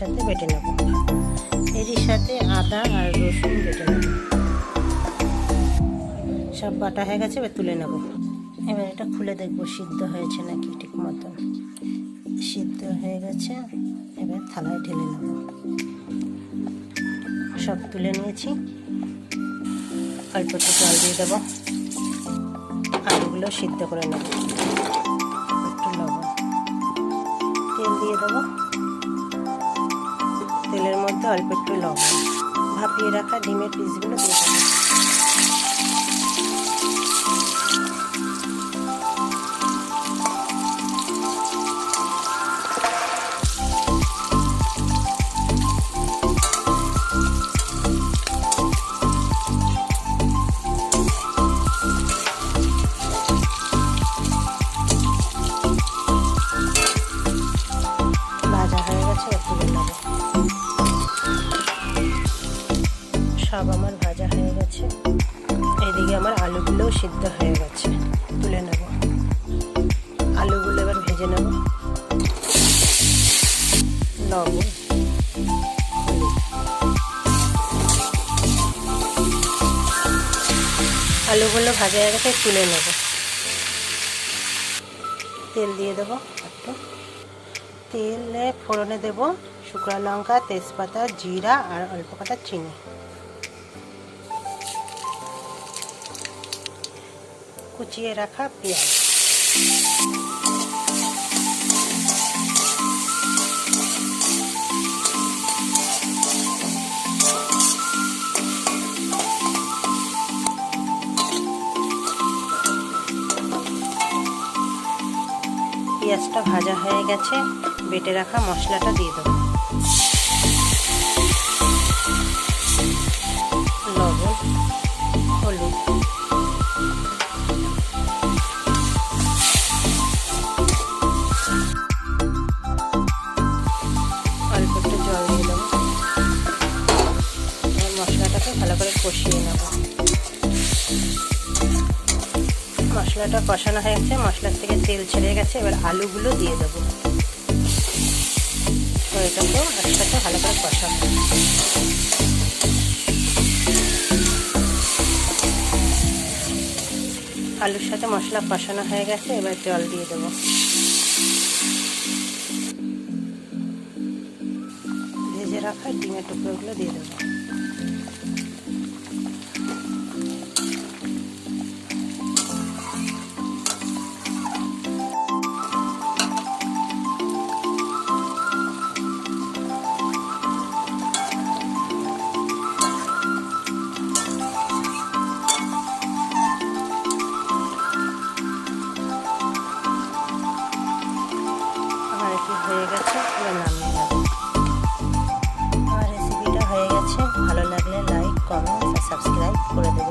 সাথে বেটে নেব। এরই সাথে আদা আর রসুন বেটে নেব। সব বাটা হয়ে গেছে, এবার তুলে নেব। এবার এটা খুলে দেখবো সিদ্ধ হয়েছে নাকি ঠিক মতন। সিদ্ধ হয়ে গেছে, এবার থালায় ঢেলে নেব। সব তুলে নিয়েছি। অল্প একটু জল দিয়ে দেবো। আলুগুলো সিদ্ধ করে নেব। একটু লবণ, তেল দিয়ে দেবো। তেলের মধ্যে অল্প একটু লবণ, ভাপিয়ে রাখা ডিমের পিসগুলো দিয়ে দেবো। সব আমার ভাজা হয়ে গেছে। এদিকে আমার আলুগুলোও সিদ্ধ হয়ে গেছে, তুলে নেব। আলুগুলো এবার ভেজে নেব। লবণ, আলুগুলো ভাজা হয়ে গেছে, তুলে নেব। তেল দিয়ে দেবো একটু। তেলে ফোড়নে দেব শুকনো লঙ্কা, তেজপাতা, জিরা আর অল্প কটা চিনি। কুচিয়ে রাখা পেঁয়াজ, পেঁয়াজটা ভাজা হয়ে গেছে, বেটে রাখা মশলাটা দিয়ে দেবো। লবণ, হলুদ, অল্প একটু জল দিয়ে দেবো। মশলাটাকে ভালো করে কষিয়ে নেব। মশলাটা কষানো হয়ে গেছে, মশলার থেকে তেল ছেড়ে গেছে। এবার আলুগুলো দিয়ে দেবো। তো এটাকেও একসাথে ভালো করে কষাবো। আলুর সাথে মশলা কষানো হয়ে গেছে, এবার জল দিয়ে দেবো। ভেজে রাখা ডিমের টুকরোগুলো দিয়ে দেবো। হয়ে গেছে, এবার নামিয়ে নেব। আমার রেসিপিটা হয়ে গেছে। ভালো লাগলে লাইক, কমেন্ট আর সাবস্ক্রাইব করে দেবেন।